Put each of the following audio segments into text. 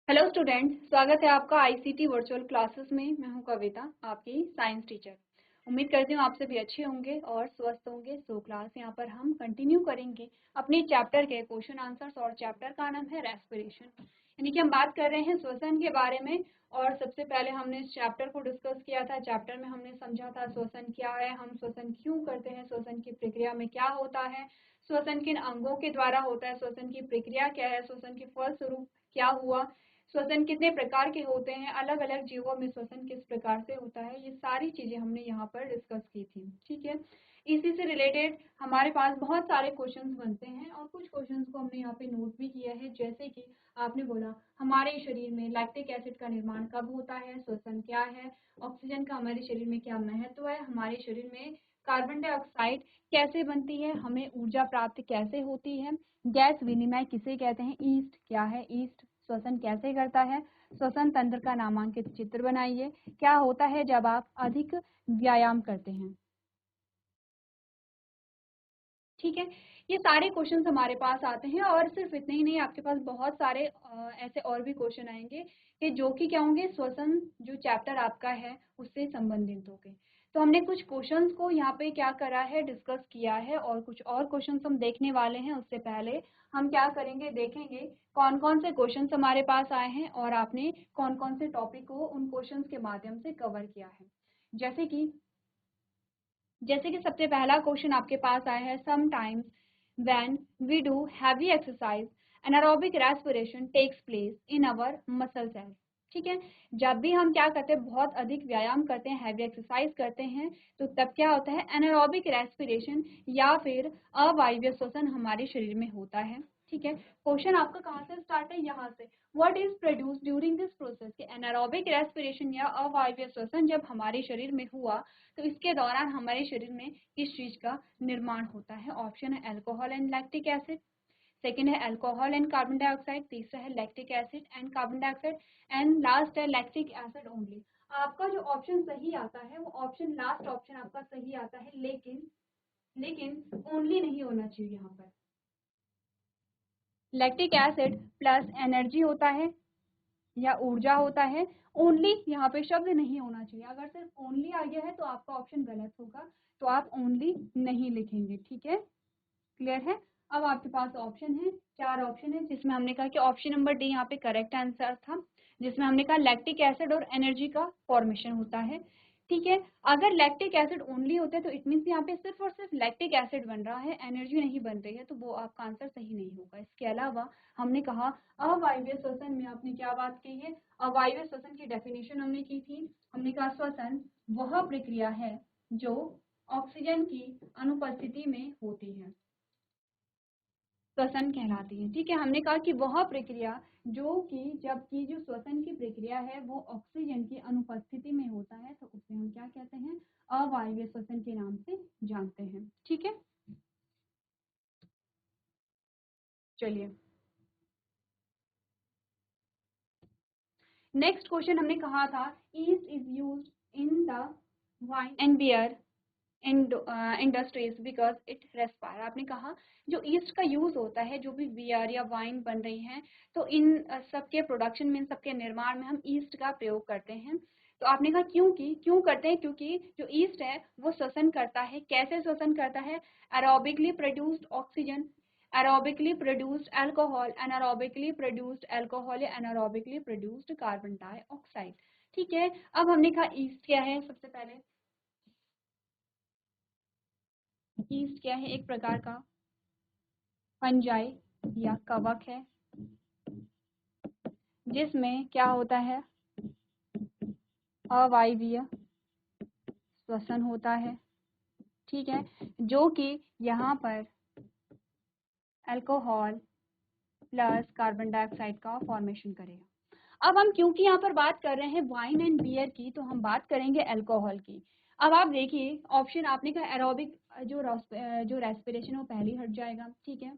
Hello student, स्वागत है आपका आईसीटी वर्चुअल क्लासेस में। मैं हूं कविता, आपकी साइंस टीचर। उम्मीद करती हूँ आप सभी अच्छे होंगे और स्वस्थ होंगे। सो क्लास यहाँ पर हम कंटिन्यू करेंगे अपने चैप्टर के क्वेश्चन आंसर्स और चैप्टर का नाम है रेस्पिरेशन, यानी कि हम बात कर रहे हैं श्वसन के बारे में। और सबसे पहले हमने इस चैप्टर को डिस्कस किया था। चैप्टर में हमने समझा था श्वसन क्या है, हम श्वसन क्यों करते हैं, श्वसन की प्रक्रिया में क्या होता है, श्वसन किन अंगों के द्वारा होता है, श्वसन की प्रक्रिया क्या है, श्वसन के फलस्वरूप क्या हुआ, श्वसन कितने प्रकार के होते हैं, अलग अलग जीवों में श्वसन किस प्रकार से होता है, ये सारी चीजें हमने यहाँ पर डिस्कस की थी। ठीक है, इसी से रिलेटेड हमारे पास बहुत सारे क्वेश्चंस बनते हैं और कुछ क्वेश्चंस को हमने यहाँ पे नोट भी किया है। जैसे कि आपने बोला हमारे शरीर में लैक्टिक एसिड का निर्माण कब होता है, श्वसन क्या है, ऑक्सीजन का हमारे शरीर में क्या महत्व है, हमारे शरीर में कार्बन डाइऑक्साइड कैसे बनती है, हमें ऊर्जा प्राप्त कैसे होती है, गैस विनिमय किसे कहते हैं, ईस्ट क्या है, ईस्ट श्वसन कैसे करता है, श्वसन तंत्र का नामांकित चित्र बनाइए, क्या होता है जब आप अधिक व्यायाम करते हैं। ठीक है, ये सारे क्वेश्चंस हमारे पास आते हैं और सिर्फ इतने ही नहीं, आपके पास बहुत सारे ऐसे और भी क्वेश्चन आएंगे कि जो कि क्या होंगे, श्वसन जो चैप्टर आपका है उससे संबंधित होंगे। तो हमने कुछ क्वेश्चंस को यहाँ पे क्या करा है, डिस्कस किया है और कुछ और क्वेश्चंस हम देखने वाले हैं। उससे पहले हम क्या करेंगे, देखेंगे कौन कौन से क्वेश्चंस हमारे पास आए हैं और आपने कौन कौन से टॉपिक को उन क्वेश्चंस के माध्यम से कवर किया है। जैसे कि सबसे पहला क्वेश्चन आपके पास आया है, sometimes when we do heavy exercise anaerobic respiration takes place in our muscle cells. ठीक है, जब भी हम क्या करते हैं, बहुत अधिक व्यायाम करते हैं, हैवी एक्सरसाइज करते हैं, तो तब क्या होता है, एनारोबिक रेस्पिरेशन या फिर अवायवीय श्वसन हमारे शरीर में होता है। ठीक है, क्वेश्चन आपका कहाँ से स्टार्ट है, यहाँ से, what is produce during this process, anaerobic respiration या अवायवीय श्वसन जब हमारे शरीर में हुआ तो इसके दौरान हमारे शरीर में किस चीज का निर्माण होता है। ऑप्शन है alcohol and lactic acid, second है अल्कोहल एंड कार्बन डाइऑक्साइड, तीसरा है lactic acid and carbon dioxide and last है लैक्टिक एसिड ओनली। आपका जो ऑप्शन सही आता है वो ऑप्शन लास्ट ऑप्शन आपका सही आता है, लेकिन ओनली नहीं होना चाहिए। यहाँ पर लैक्टिक एसिड प्लस एनर्जी होता है या ऊर्जा होता है, ओनली यहाँ पे शब्द नहीं होना चाहिए। अगर सिर्फ ओनली आ गया है तो आपका ऑप्शन गलत होगा, तो आप ओनली नहीं लिखेंगे। ठीक है, क्लियर है। अब आपके पास ऑप्शन है, चार ऑप्शन है, जिसमें हमने कहा कि ऑप्शन नंबर डी यहाँ पे करेक्ट आंसर था, जिसमें हमने कहा लैक्टिक एसिड और एनर्जी का फॉर्मेशन होता है। ठीक है, अगर लैक्टिक एसिड ओनली होता है तो इट मीन्स यहाँ पे सिर्फ और सिर्फ लैक्टिक एसिड बन रहा है, एनर्जी नहीं बन रही है, तो वो आपका आंसर सही नहीं होगा। इसके अलावा हमने कहा अवायवीय श्वसन में आपने क्या बात की है, अवायवीय श्वसन की डेफिनेशन हमने की थी। हमने कहा श्वसन वह प्रक्रिया है जो ऑक्सीजन की अनुपस्थिति में होती है, श्वसन कहलाती है। ठीक है, हमने कहा कि वह प्रक्रिया जो कि जबकि जो श्वसन की प्रक्रिया है वो ऑक्सीजन की अनुपस्थिति में होता है, तो उसे हम क्या कहते हैं, अवायवीय श्वसन के नाम से जानते हैं। ठीक है, चलिए नेक्स्ट क्वेश्चन हमने कहा था, yeast is used in the wine and beer industries because it respire. आपने कहा जो ईस्ट का यूज होता है, जो भी बियर या वाइन बन रही है, तो इन सबके प्रोडक्शन में, इन सबके निर्माण में हम ईस्ट का प्रयोग करते हैं। तो आपने कहा क्यों करते हैं, क्योंकि जो ईस्ट है वो श्वसन करता है। कैसे श्वसन करता है, aerobically produced oxygen, aerobically produced alcohol, anaerobically produced alcohol या एनारोबिकली प्रोड्यूस्ड कार्बन डाइऑक्साइड। ठीक है, अब हमने कहा ईस्ट क्या है, सबसे पहले ईस्ट क्या है, एक प्रकार का फंजाई या कवक है, जिसमें क्या होता है, अवायवीय श्वसन होता है। ठीक है, जो कि यहाँ पर अल्कोहल प्लस कार्बन डाइऑक्साइड का फॉर्मेशन करेगा। अब हम क्योंकि यहाँ पर बात कर रहे हैं वाइन एंड बियर की, तो हम बात करेंगे अल्कोहल की। अब आप देखिए ऑप्शन, आपने कहा एरोबिक जो रेस्पिरेशन वो पहले हट जाएगा। ठीक है,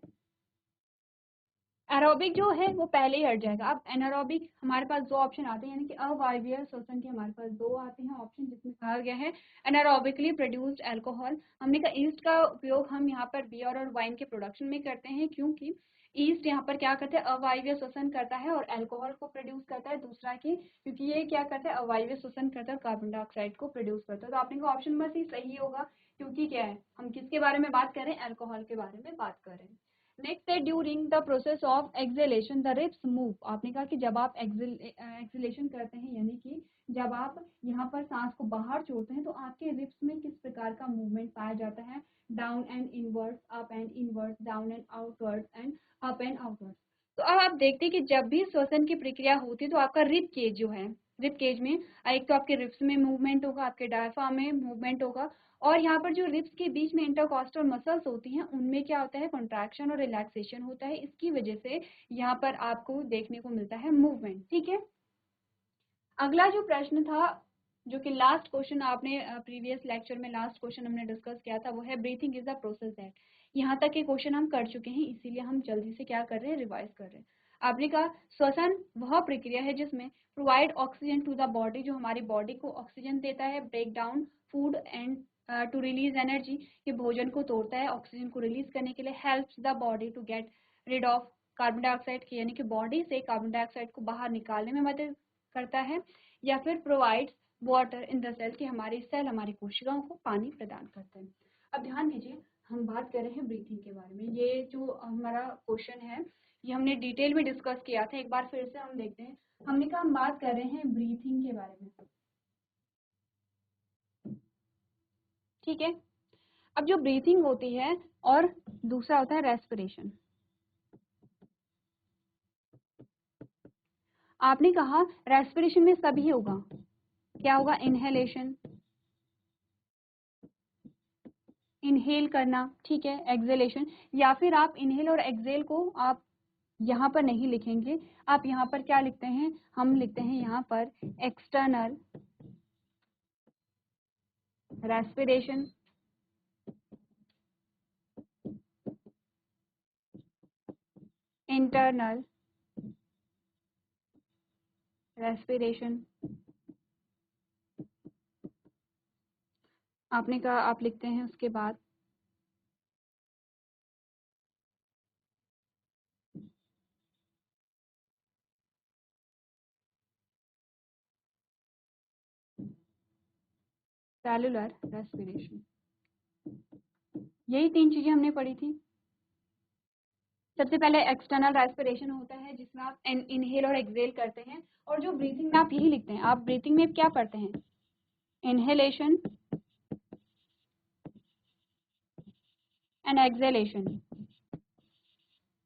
एरोबिक जो है वो पहले ही हट जाएगा। अब एनारोबिक हमारे पास दो ऑप्शन आते हैं, यानी कि अवायवीय श्वसन के हमारे पास दो आते हैं ऑप्शन, जिसमें कहा गया है एनारोबिकली प्रोड्यूस्ड अल्कोहल। हमने कहा ईस्ट का उपयोग हम यहाँ पर बियर और वाइन के प्रोडक्शन में करते हैं, क्योंकि ईस्ट यहाँ पर क्या करता है, अवायवीय श्वसन करता है और अल्कोहल को प्रोड्यूस करता है। दूसरा कि क्योंकि ये क्या करता है, अवायवीय श्वसन करता है और कार्बन डाइऑक्साइड को प्रोड्यूस करता है। तो आपने कहा ऑप्शन नंबर सी सही होगा, क्योंकि क्या है, हम किसके बारे में बात कर रहे हैं, अल्कोहल के बारे में बात कर रहे हैं। नेक्स्ट है during the process of exhalation the ribs move. आपने कहा कि जब आप एक्सेलेशन करते हैं, यानी कि जब आप यहाँ पर सांस को बाहर छोड़ते हैं, तो आपके रिप्स में किस प्रकार का मूवमेंट पाया जाता है, down and inwards, up and inwards, down and outwards and up and outwards. तो अब आप देखते हैं कि जब भी श्वसन की प्रक्रिया होती है तो आपका रिप केज जो है, रिप केज में एक तो आपके रिप्स में मूवमेंट होगा, आपके डायफ्राम में मूवमेंट होगा, और यहाँ पर जो रिब्स के बीच में इंटरकॉस्टल मसल्स होती हैं उनमें क्या होता है, कॉन्ट्रैक्शन और रिलैक्सेशन होता है। इसकी वजह से यहाँ पर आपको देखने को मिलता है मूवमेंट। ठीक है, अगला जो प्रश्न था, जो कि लास्ट क्वेश्चन आपने प्रीवियस लेक्चर में लास्ट क्वेश्चन हमने डिस्कस किया था, वो है breathing is the process that. यहाँ तक के क्वेश्चन हम कर चुके हैं, इसीलिए हम जल्दी से क्या कर रहे हैं, रिवाइज कर रहे हैं। आपने कहा श्वसन वह प्रक्रिया है जिसमें provide oxygen to the body, जो हमारी बॉडी को ऑक्सीजन देता है, break down food and to release energy, कि भोजन को तोड़ता है ऑक्सीजन को रिलीज करने के लिए, helps the body to get rid of carbon dioxide, की यानी कि बॉडी से कार्बन डाइऑक्साइड को बाहर निकालने में मदद करता है, या फिर provides water in the cell, कि हमारे सेल हमारी कोशिकाओं को पानी प्रदान करते हैं। अब ध्यान दीजिए, हम बात कर रहे हैं ब्रीथिंग के बारे में। ये जो हमारा क्वेश्चन है ये हमने डिटेल में डिस्कस किया था, एक बार फिर से हम देखते हैं। हमने कहा हम बात कर रहे हैं ब्रीथिंग के बारे में, ठीक है। अब जो ब्रीथिंग होती है और दूसरा होता है रेस्पिरेशन। आपने कहा रेस्पिरेशन में सभी होगा, क्या होगा, इनहेलेशन, इनहेल करना, ठीक है, एक्सेलेशन, या फिर आप इनहेल और एक्सेल को आप यहाँ पर नहीं लिखेंगे, आप यहाँ पर क्या लिखते हैं, हम लिखते हैं यहाँ पर एक्सटर्नल रेस्पिरेशन, इंटरनल रेस्पिरेशन। आपने कहा आप लिखते हैं उसके बाद सेलुलर रेस्पिरेशन। यही तीन चीजें हमने पढ़ी थी। सबसे पहले एक्सटर्नल रेस्पिरेशन होता है जिसमें आप इनहेल और एक्सेल करते हैं, और जो ब्रीथिंग में आप यही लिखते हैं। आप ब्रीथिंग में क्या पढ़ते हैं, इनहेलेशन एंड एक्सेलेशन,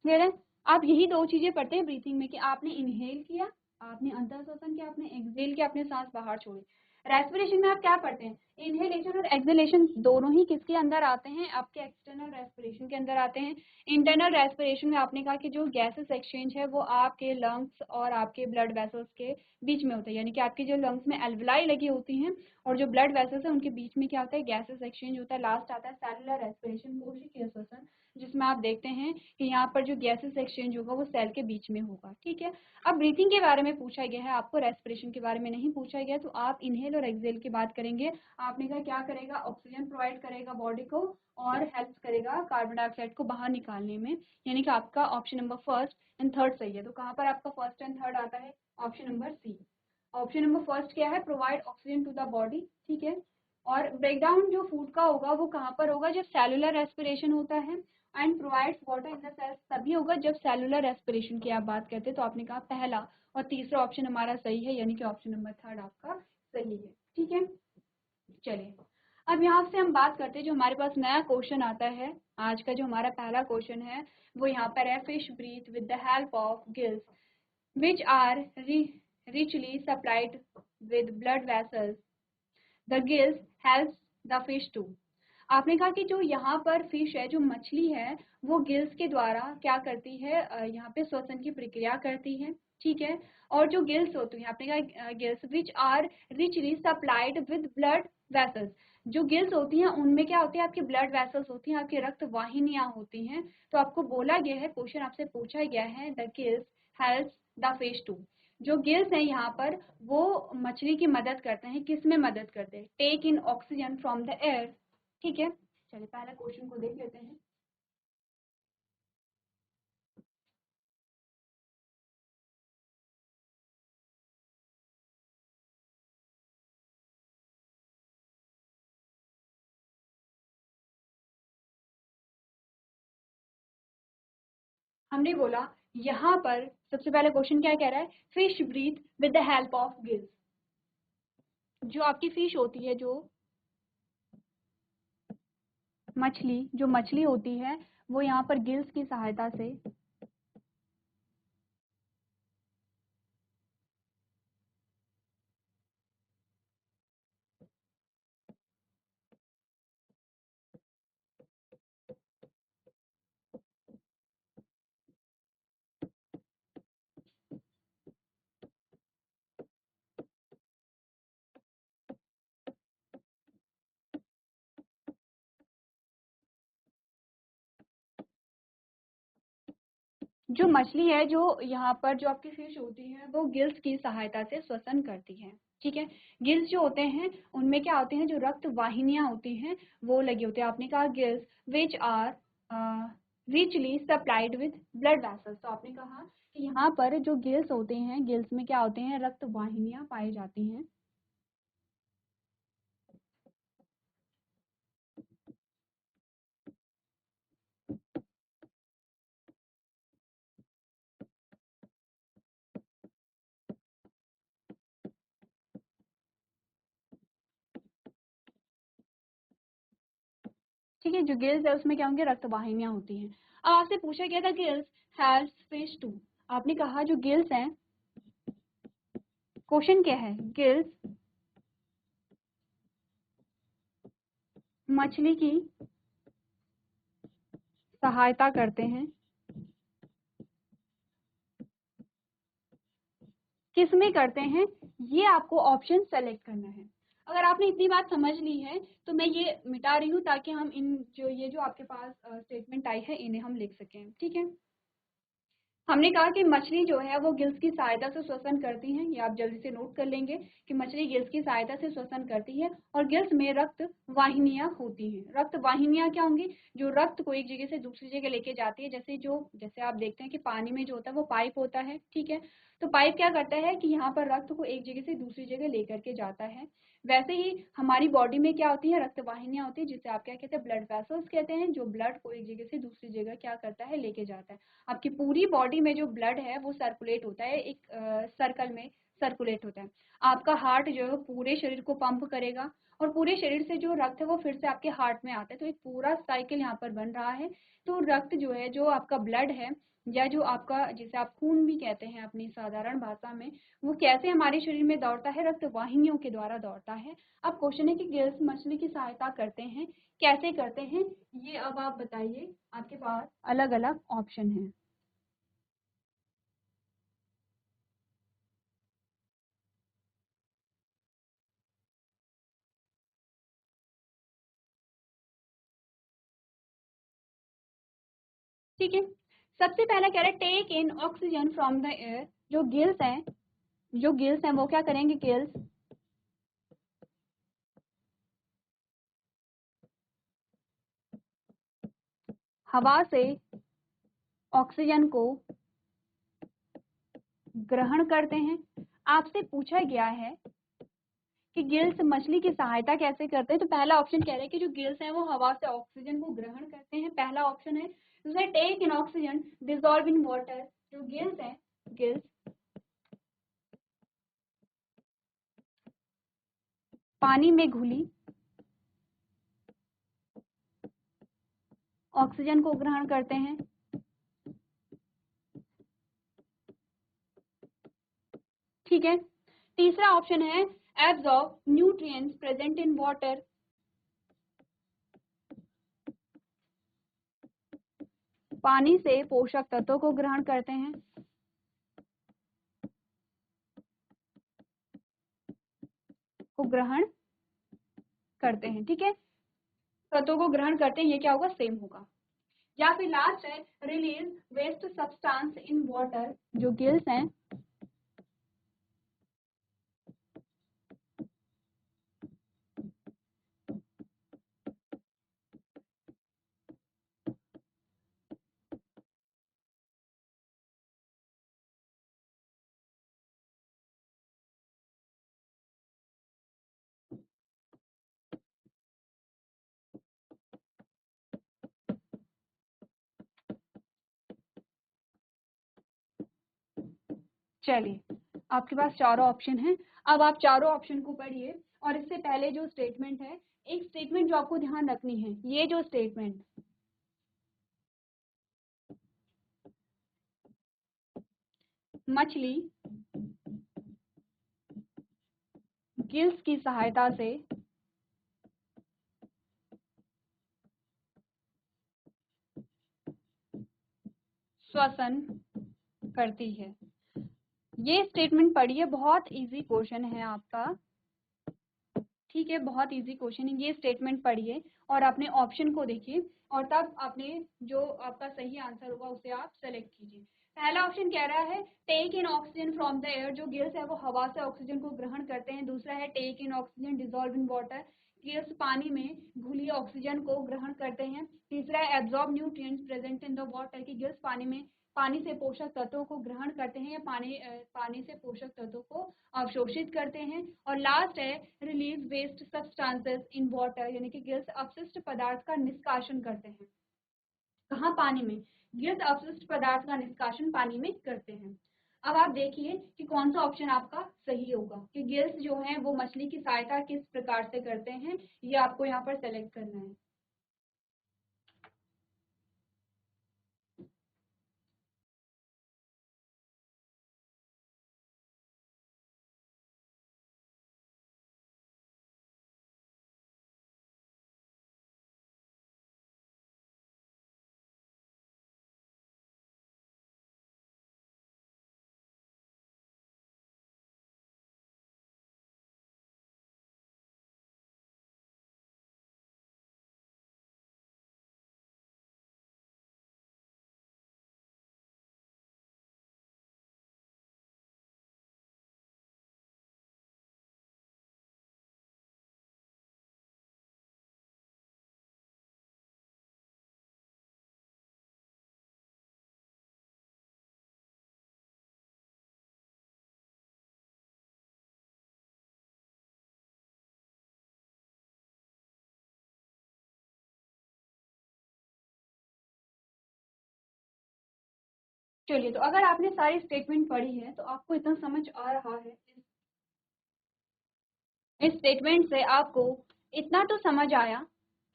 क्लियर है। आप यही दो चीजें पढ़ते हैं ब्रीथिंग में, कि आपने इनहेल किया, आपने अंतर श्वसन किया, आपने एक्सेल किया, आपने सांस बाहर छोड़ी। रेस्पिरेशन में आप क्या पढ़ते हैं, इनहेलेशन और एक्सेलेशन दोनों ही किसके अंदर आते हैं, आपके एक्सटर्नल रेस्पिरेशन के अंदर आते हैं। इंटरनल रेस्पिरेशन में आपने कहा कि जो गैसेस एक्सचेंज है वो आपके लंग्स और आपके ब्लड वेसल्स के बीच में होता है, यानी कि आपकी जो लंग्स में एल्वलाई लगी होती हैं और जो ब्लड वेसल्स है उनके बीच में क्या होता है, गैसेस एक्सचेंज होता है। लास्ट आता है सेलुलर रेस्पिरेशन, कोशिकीय श्वसन, जिसमें आप देखते हैं कि यहाँ पर जो गैसेस एक्सचेंज होगा वो सेल के बीच में होगा, ठीक है। अब ब्रीथिंग के बारे में पूछा गया है, आपको रेस्पिरेशन के बारे में नहीं पूछा गया, तो आप इनहेल और एक्सेल की बात करेंगे। आपने कहा क्या करेगा, ऑक्सीजन प्रोवाइड करेगा बॉडी को और हेल्प करेगा कार्बन डाइऑक्साइड को बाहर निकालने में, यानी कि आपका option number first and third सही है। तो कहाँ पर आपका फर्स्ट एंड थर्ड आता है, option number C. Option number first क्या है, provide oxygen to the body, ठीक है। और ब्रेकडाउन जो फूड का होगा वो कहाँ पर होगा, जब सेलुलर रेस्पिरेशन होता है, and provides water in the cells तभी होगा जब सेलुलर रेस्पिरेशन की आप बात करते हैं। तो आपने कहा पहला और तीसरा ऑप्शन हमारा सही है, यानी कि ऑप्शन नंबर थर्ड आपका सही है, ठीक है। चलिए अब यहाँ से हम बात करते हैं, जो हमारे पास नया क्वेश्चन आता है, आज का जो हमारा पहला क्वेश्चन है वो यहाँ पर है, fish breathe with the help of gills which are richly supplied with blood vessels. The gills helps the fish too. आपने कहा कि जो यहाँ पर फिश है, जो मछली है, वो गिल्स के द्वारा क्या करती है, यहाँ पे श्वसन की प्रक्रिया करती है, ठीक है। और जो गिल्स होती हैं, आपने कहा gills which are richly supplied with blood vessels, जो गिल्स होती हैं उनमें क्या होती है, आपकी ब्लड वेसल्स होती हैं, आपकी रक्त वाहिनियां होती हैं। तो आपको बोला गया है, क्वेश्चन आपसे पूछा गया है, the gills helps the fish to. जो गिल्स हैं यहाँ पर वो मछली की मदद करते हैं। किस में मदद करते हैं? Take in oxygen from the air. ठीक है, चलिए पहला क्वेश्चन को देख लेते हैं। हमने बोला यहाँ पर सबसे पहले क्वेश्चन क्या कह रहा है, fish breathe with the help of gills. जो आपकी फिश होती है, जो मछली होती है वो यहाँ पर गिल्स की सहायता से जो मछली है, जो यहाँ पर जो आपकी फिश होती है वो गिल्स की सहायता से श्वसन करती है। ठीक है, गिल्स जो होते हैं उनमें क्या होते हैं, जो रक्त वाहिनियां होती हैं वो लगी होती है। आपने कहा gills which are richly supplied with blood vessels. तो आपने कहा कि यहाँ पर जो गिल्स होते हैं, गिल्स में क्या होते हैं, रक्त वाहिनियां पाई जाती हैं। ठीक है, जो गिल्स है उसमें क्या होंगे, रक्त वाहिनियां होती हैं। अब आपसे पूछा गया था गिल्स हेल्प्स फिश टू। आपने कहा जो गिल्स हैं, क्वेश्चन क्या है, गिल्स मछली की सहायता करते हैं। किस में करते हैं, ये आपको ऑप्शन सेलेक्ट करना है। अगर आपने इतनी बात समझ ली है तो मैं ये मिटा रही हूँ ताकि हम इन ये जो आपके पास स्टेटमेंट आई है इन्हें हम लिख सकें। ठीक है, हमने कहा कि मछली जो है वो गिल्स की सहायता से श्वसन करती हैं। ये आप जल्दी से नोट कर लेंगे कि मछली गिल्स की सहायता से श्वसन करती है और गिल्स में रक्त वाहिनियां होती हैं। रक्त वाहिनियां क्या होंगी, जो रक्त को एक जगह से दूसरी जगह लेके जाती है। जैसे आप देखते हैं कि पानी में जो होता है वो पाइप होता है। ठीक है, तो पाइप क्या करता है कि यहाँ पर रक्त को एक जगह से दूसरी जगह लेकर के जाता है। वैसे ही हमारी बॉडी में क्या होती है, रक्त वाहिनियां होती है, जिसे आप क्या कहते हैं, ब्लड वेसल्स कहते हैं, जो ब्लड को एक जगह से दूसरी जगह क्या करता है, लेके जाता है। आपकी पूरी बॉडी में जो ब्लड है वो सर्कुलेट होता है, एक सर्कल में सर्कुलेट होता है। आपका हार्ट जो है वो पूरे शरीर को पंप करेगा और पूरे शरीर से जो रक्त है वो फिर से आपके हार्ट में आता है। तो एक पूरा साइकिल यहाँ पर बन रहा है। तो रक्त जो है, जो आपका ब्लड है या जो आपका, जिसे आप खून भी कहते हैं अपनी साधारण भाषा में, वो कैसे हमारे शरीर में दौड़ता है, रक्त वाहिनियों के द्वारा दौड़ता है। अब क्वेश्चन है कि गिल्स मछली की सहायता करते हैं, कैसे करते हैं, ये अब आप बताइए। आपके पास अलग अलग ऑप्शन है। ठीक है, सबसे पहला कह रहा है take in oxygen from the air. जो गिल्स हैं वो क्या करेंगे, गिल्स हवा से ऑक्सीजन को ग्रहण करते हैं। आपसे पूछा गया है कि गिल्स मछली की सहायता कैसे करते हैं। तो पहला ऑप्शन कह रहे हैं कि जो गिल्स हैं वो हवा से ऑक्सीजन को ग्रहण करते हैं, पहला ऑप्शन है। दूसरा, take in oxygen dissolve in water. जो गिल्स हैं, गिल्स पानी में घुली ऑक्सीजन को ग्रहण करते हैं। ठीक है, तीसरा ऑप्शन है absorb nutrients present in water. पानी से पोषक तत्वों को ग्रहण करते हैं। को ग्रहण करते हैं, ठीक है, तत्वों को ग्रहण करते हैं, ये क्या होगा, सेम होगा। या फिर लास्ट है release waste substance in water, जो गिल्स हैं चलिए, आपके पास चारों ऑप्शन हैं। अब आप चारों ऑप्शन को पढ़िए, और इससे पहले जो स्टेटमेंट है, एक स्टेटमेंट जो आपको ध्यान रखनी है, ये जो स्टेटमेंट, मछली गिल्स की सहायता से श्वसन करती है, ये स्टेटमेंट पढ़िए, बहुत इजी क्वेश्चन है आपका, ठीक है, बहुत इजी क्वेश्चन है। ये स्टेटमेंट पढ़िए और अपने ऑप्शन को देखिए, और तब आपने जो आपका सही आंसर होगा उसे आप सेलेक्ट कीजिए। पहला ऑप्शन कह रहा है take in oxygen from the air, जो गिल्स है वो हवा से ऑक्सीजन को ग्रहण करते हैं। दूसरा है take in oxygen dissolve in water, gills पानी में घुली ऑक्सीजन को ग्रहण करते हैं। तीसरा है absorb nutrients present in the water, की गिल्स पानी से पोषक तत्वों को ग्रहण करते हैं या पानी से पोषक तत्वों को अवशोषित करते हैं। और लास्ट है release waste substances in water, यानी कि गिल्स अपशिष्ट पदार्थ का निष्कासन करते हैं। कहाँ, पानी में, गिल्स अपशिष्ट पदार्थ का निष्कासन पानी में करते हैं। अब आप देखिए कि कौन सा ऑप्शन आपका सही होगा, कि गिल्स जो हैं वो मछली की सहायता किस प्रकार से करते हैं, ये आपको यहाँ पर सेलेक्ट करना है। चलिए, तो अगर आपने सारी स्टेटमेंट पढ़ी है तो आपको इतना समझ आ रहा है, इस स्टेटमेंट से आपको इतना तो समझ आया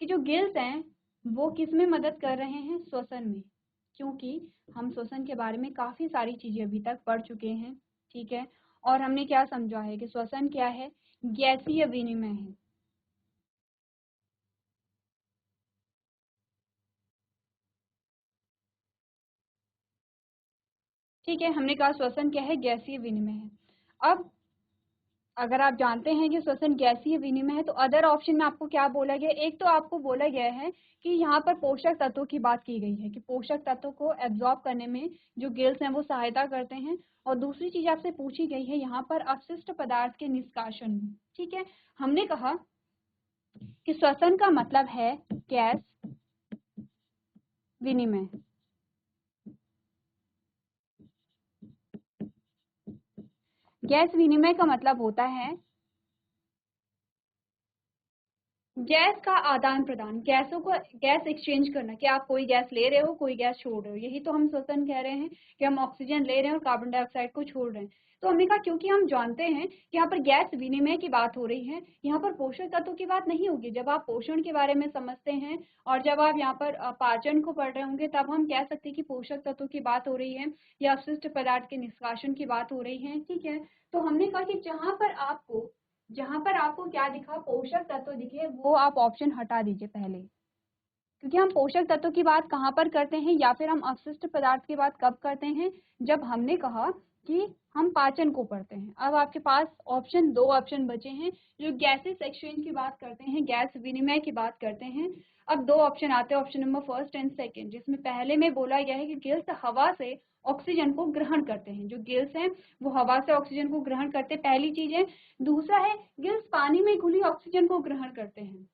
कि जो गिल्स हैं वो किस में मदद कर रहे हैं, श्वसन में, क्योंकि हम श्वसन के बारे में काफ़ी सारी चीज़ें अभी तक पढ़ चुके हैं, ठीक है, और हमने क्या समझा है कि श्वसन क्या है, गैसीय विनिमय है। ठीक है, हमने कहा श्वसन क्या है, गैसीय विनिमय है। अब अगर आप जानते हैं कि श्वसन गैसीय विनिमय है, तो अदर ऑप्शन में आपको क्या बोला गया, एक तो आपको बोला गया है कि यहाँ पर पोषक तत्वों की बात की गई है, कि पोषक तत्वों को एब्जॉर्ब करने में जो गिल्स हैं वो सहायता करते हैं। और दूसरी चीज आपसे पूछी गई है यहाँ पर अपशिष्ट पदार्थ के निष्कासन में, ठीक है। हमने कहा कि श्वसन का मतलब है गैस विनिमय, गैस विनिमय का मतलब होता है गैस का आदान प्रदान, गैसों को, गैस एक्सचेंज करना, कि आप कोई गैस ले रहे हो, कोई गैस छोड़ रहे हो, यही तो हम श्वसन कह रहे हैं, कि हम ऑक्सीजन ले रहे हैं और कार्बन डाइऑक्साइड को छोड़ रहे हैं। तो हमने कहा क्योंकि हम जानते हैं कि यहाँ पर गैस विनिमय की बात हो रही है, यहाँ पर पोषक तत्वों की बात नहीं होगी। जब आप पोषण के बारे में समझते हैं और जब आप यहाँ पर पाचन को पढ़ रहे होंगे, तब हम कह सकते हैं कि पोषक तत्वों की बात हो रही है या अपशिष्ट पदार्थ के निष्कासन की बात हो रही है, ठीक है। तो हमने कहा कि जहां पर आपको क्या दिखा, पोषक तत्व दिखे, वो आप ऑप्शन हटा दीजिए पहले, क्योंकि हम पोषक तत्वों की बात कहाँ पर करते हैं या फिर हम अवशिष्ट पदार्थ की बात कब करते हैं, जब हमने कहा कि हम पाचन को पढ़ते हैं। अब आपके पास दो ऑप्शन बचे हैं, जो गैसेस एक्सचेंज की बात करते हैं, गैस विनिमय की बात करते हैं। अब दो ऑप्शन आते हैं, option number first and second, जिसमें पहले में बोला गया है कि गिल्स हवा से ऑक्सीजन को ग्रहण करते हैं। जो गिल्स हैं वो हवा से ऑक्सीजन को ग्रहण करते हैं, पहली चीज है। दूसरा है गिल्स पानी में घुली ऑक्सीजन को ग्रहण करते हैं।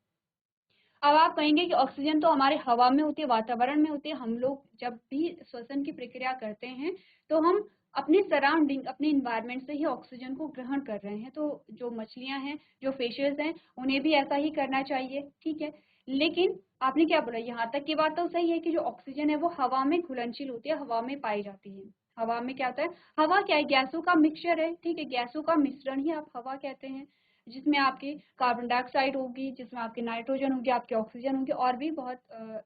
अब आप कहेंगे कि ऑक्सीजन तो हमारे हवा में होती है, वातावरण में होती है। हम लोग जब भी श्वसन की प्रक्रिया करते हैं तो हम अपने सराउंडिंग, अपने इन्वायरमेंट से ही ऑक्सीजन को ग्रहण कर रहे हैं। तो जो मछलियां हैं, जो फिशेज हैं, उन्हें भी ऐसा ही करना चाहिए, ठीक है। लेकिन आपने क्या बोला, यहाँ तक की बात तो सही है कि जो ऑक्सीजन है वो हवा में घुलनशील होती है, हवा में पाई जाती है। हवा में क्या होता है, हवा क्या है, गैसों का मिक्सचर है, ठीक है, गैसों का मिश्रण ही आप हवा कहते हैं, जिसमें आपकी कार्बन डाइऑक्साइड होगी, जिसमें आपकी नाइट्रोजन होगी, आपकी ऑक्सीजन होगी, और भी बहुत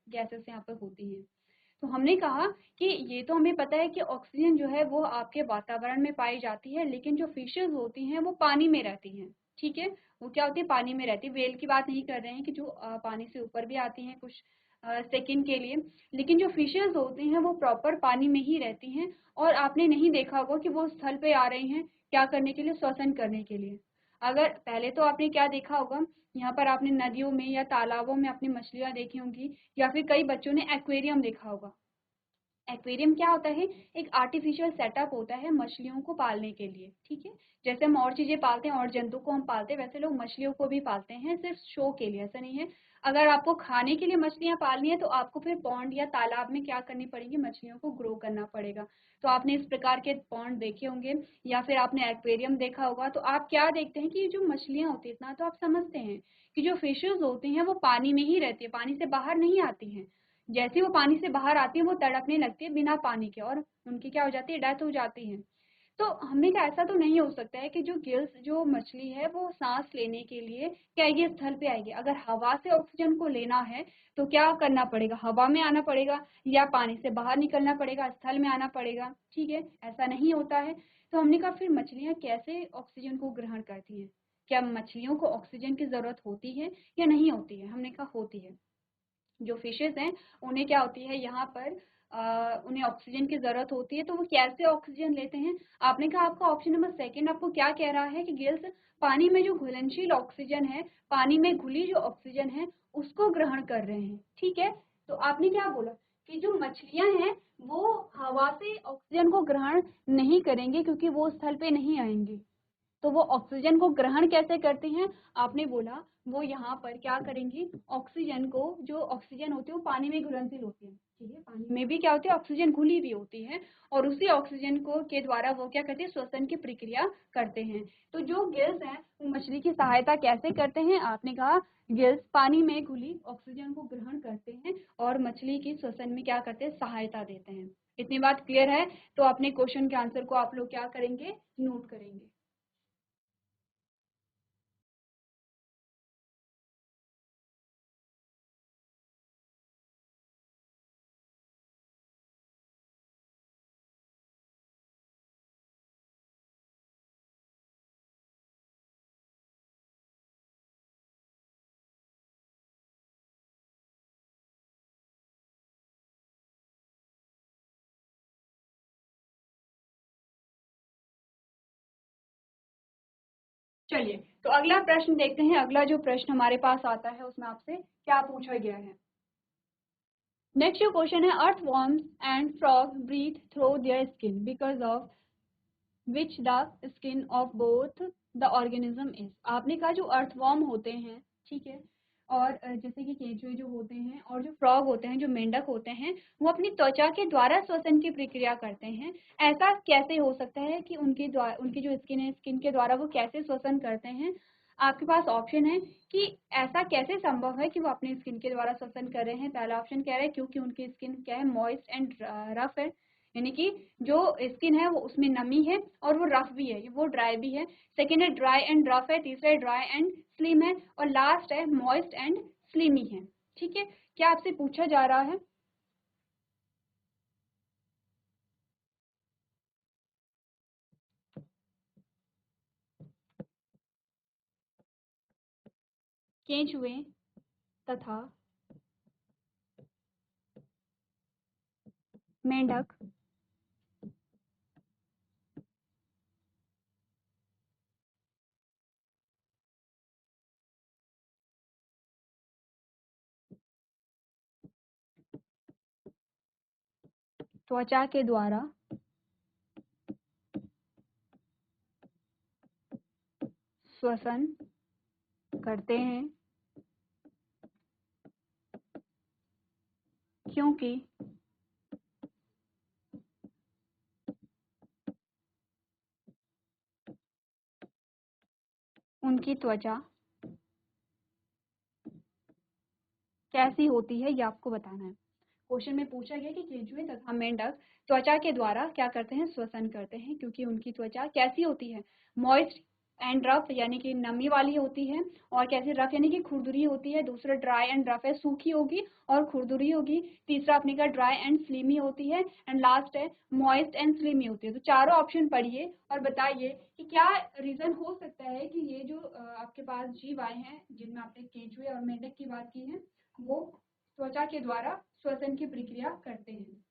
गैसेस यहाँ पर होती हैं। तो हमने कहा कि ये तो हमें पता है कि ऑक्सीजन जो है वो आपके वातावरण में पाई जाती है, लेकिन जो फिशेज होती हैं वो पानी में रहती हैं, ठीक है। वो क्या होती है, पानी में रहती है। व्हेल की बात नहीं कर रहे हैं कि जो पानी से ऊपर भी आती हैं कुछ सेकंड के लिए, लेकिन जो फिशेज होती हैं वो प्रॉपर पानी में ही रहती हैं। और आपने नहीं देखा होगा कि वो स्थल पे आ रही हैं क्या करने के लिए, श्वसन करने के लिए। अगर पहले तो आपने क्या देखा होगा, यहाँ पर आपने नदियों में या तालाबों में अपनी मछलियां देखी होंगी, या फिर कई बच्चों ने एक्वेरियम देखा होगा। एक्वेरियम क्या होता है, एक आर्टिफिशियल सेटअप होता है मछलियों को पालने के लिए, ठीक है। जैसे हम और चीजें पालते हैं और जंतु को हम पालते हैं, वैसे लोग मछलियों को भी पालते हैं, सिर्फ शो के लिए, ऐसा नहीं है। अगर आपको खाने के लिए मछलियां पालनी है तो आपको फिर पॉन्ड या तालाब में क्या करनी पड़ेगी, मछलियों को ग्रो करना पड़ेगा। तो आपने इस प्रकार के पॉन्ड देखे होंगे या फिर आपने एक्वेरियम देखा होगा। तो आप क्या देखते हैं कि जो मछलियां होती है, इतना तो आप समझते हैं कि जो फिशेज होती हैं वो पानी में ही रहती है, पानी से बाहर नहीं आती हैं। जैसे वो पानी से बाहर आती है वो तड़पने लगती है बिना पानी के, और उनकी क्या हो जाती है, डेथ हो जाती है। तो हमने कहा ऐसा तो नहीं हो सकता है कि जो गिल्स, जो मछली है वो सांस लेने के लिए क्या ये स्थल पे आएगी। अगर हवा से ऑक्सीजन को लेना है तो क्या करना पड़ेगा, हवा में आना पड़ेगा या पानी से बाहर निकलना पड़ेगा, स्थल में आना पड़ेगा, ठीक है। ऐसा नहीं होता है। तो हमने कहा फिर मछलियां कैसे ऑक्सीजन को ग्रहण करती हैं, क्या मछलियों को ऑक्सीजन की जरूरत होती है या नहीं होती है। हमने कहा होती है। जो फिशेज हैं उन्हें क्या होती है, यहाँ पर उन्हें ऑक्सीजन की जरूरत होती है। तो वो कैसे ऑक्सीजन लेते हैं, आपने कहा आपका ऑप्शन नंबर सेकंड आपको क्या कह रहा है कि गिल्स पानी में जो घुलनशील ऑक्सीजन है, पानी में घुली जो ऑक्सीजन है उसको ग्रहण कर रहे हैं, ठीक है। तो आपने क्या बोला कि जो मछलियां हैं वो हवा से ऑक्सीजन को ग्रहण नहीं करेंगे क्योंकि वो स्थल पे नहीं आएंगी। तो वो ऑक्सीजन को ग्रहण कैसे करते हैं, आपने बोला वो यहाँ पर क्या करेंगी, ऑक्सीजन को, जो ऑक्सीजन होती है वो पानी में घुलनशील होती है, ठीक है, पानी में भी क्या होती है, ऑक्सीजन घुली भी होती है, और उसी ऑक्सीजन को के द्वारा वो क्या करते हैं, श्वसन की प्रक्रिया करते हैं। तो जो गिल्स हैं वो मछली की सहायता कैसे करते हैं, आपने कहा गिल्स पानी में घुली ऑक्सीजन को ग्रहण करते हैं और मछली की श्वसन में क्या करते हैं, सहायता देते हैं। इतनी बात क्लियर है। तो अपने क्वेश्चन के आंसर को आप लोग क्या करेंगे, नोट करेंगे। चलिए, तो अगला प्रश्न देखते हैं। अगला जो प्रश्न हमारे पास आता है उसमें आपसे क्या पूछा गया है। नेक्स्ट जो क्वेश्चन है, earthworms and frog breathe through their skin because of which the skin of both the organism is. आपने कहा जो अर्थवॉर्म होते हैं, ठीक है, और जैसे कि केंचुए जो होते हैं और जो फ्रॉग होते हैं, जो मेंढक होते हैं, वो अपनी त्वचा के द्वारा श्वसन की प्रक्रिया करते हैं। ऐसा कैसे हो सकता है कि उनके द्वारा, उनकी जो स्किन है, स्किन के द्वारा वो कैसे श्वसन करते हैं। आपके पास ऑप्शन है कि ऐसा कैसे संभव है कि वो अपनी स्किन के द्वारा श्वसन कर रहे हैं। पहला ऑप्शन कह रहा है क्योंकि उनकी स्किन क्या है, मॉइस्ट एंड रफ है, यानी कि जो स्किन है वो उसमें नमी है और वो रफ भी है, वो ड्राई भी है। सेकेंड है ड्राई एंड रफ है। तीसरा है ड्राई एंड स्लिम है। और लास्ट है मॉइस्ट एंड स्लिमी है, ठीक है। क्या आपसे पूछा जा रहा है, केंचुए तथा मेंढक त्वचा के द्वारा श्वसन करते हैं क्योंकि उनकी त्वचा कैसी होती है ये आपको बताना है। क्वेश्चन में पूछा गया कि केंचुए तथा मेंढक त्वचा के द्वारा क्या करते हैं, श्वसन करते हैं क्योंकि उनकी त्वचा कैसी होती है, मॉइस्ट एंड रफ यानी कि नमी वाली होती है, और कैसी रफ यानी कि खुरदुरी होती है। दूसरा ड्राई एंड रफ है, सूखी होगी और खुरदुरी होगी। तीसरा अपने का ड्राई एंड स्लिमी होती है, एंड लास्ट है मॉइस्ट एंड स्लिमी होती है। तो चारों ऑप्शन पढ़िए और बताइए कि क्या रीजन हो सकता है कि ये जो आपके पास जीव आए हैं जिनमें आपने केंचुए और मेंढक की बात की है वो त्वचा के द्वारा श्वसन की प्रक्रिया करते हैं।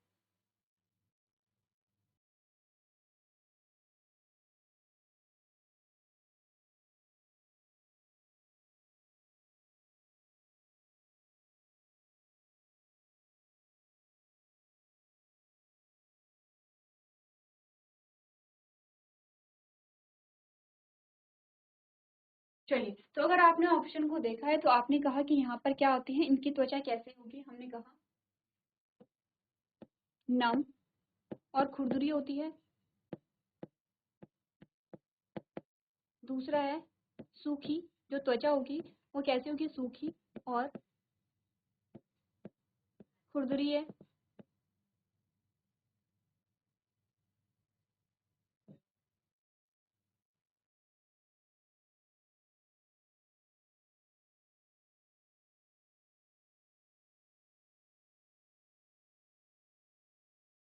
चलिए, तो अगर आपने ऑप्शन को देखा है तो आपने कहा कि यहाँ पर क्या होती है, इनकी त्वचा कैसे होगी, हमने कहा नम और खुरदुरी होती है। दूसरा है सूखी, जो त्वचा होगी वो कैसी होगी, सूखी और खुरदुरी है।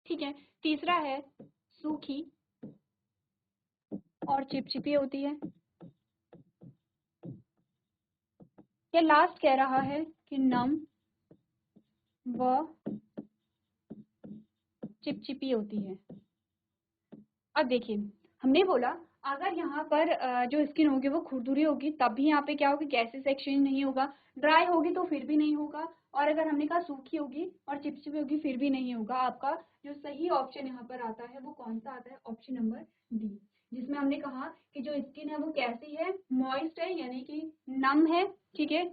ठीक है, तीसरा है सूखी और चिपचिपी होती है। ये लास्ट कह रहा है कि नम व चिपचिपी होती है। अब देखिए, हमने बोला अगर यहाँ पर जो स्किन होगी वो खुरदुरी होगी तब भी यहाँ पे क्या होगी, गैसेस एक्सचेंज नहीं होगा। ड्राई होगी तो फिर भी नहीं होगा, और अगर हमने कहा सूखी होगी और चिपचिपी होगी फिर भी नहीं होगा। आपका जो सही ऑप्शन यहाँ पर आता है वो कौन सा आता है, ऑप्शन नंबर डी, जिसमें हमने कहा कि जो स्किन है वो कैसी है, मॉइस्ट है यानी कि नम है, ठीक है,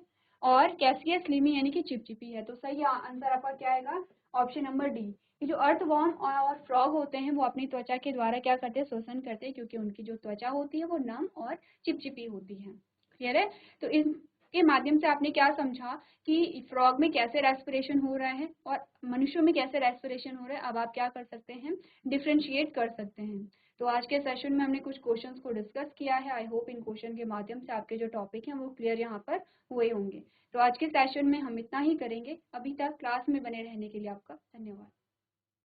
और कैसी है, स्लिमी यानी कि चिपचिपी है। तो सही आंसर आपका क्या आएगा, ऑप्शन नंबर डी। कि जो अर्थवॉर्म और फ्रॉग होते हैं वो अपनी त्वचा के द्वारा क्या करते हैं, शोषण करते हैं क्योंकि उनकी जो त्वचा होती है वो नम और चिपचिपी होती है। क्लियर है? तो इसके माध्यम से आपने क्या समझा कि फ्रॉग में कैसे रेस्पिरेशन हो रहा है और मनुष्यों में कैसे रेस्पिरेशन हो रहा है। अब आप क्या कर सकते हैं, डिफ्रेंशिएट कर सकते हैं। तो आज के सेशन में हमने कुछ क्वेश्चंस को डिस्कस किया है। आई होप इन क्वेश्चन के माध्यम से आपके जो टॉपिक हैं वो क्लियर यहाँ पर हुए होंगे। तो आज के सेशन में हम इतना ही करेंगे। अभी तक क्लास में बने रहने के लिए आपका धन्यवाद।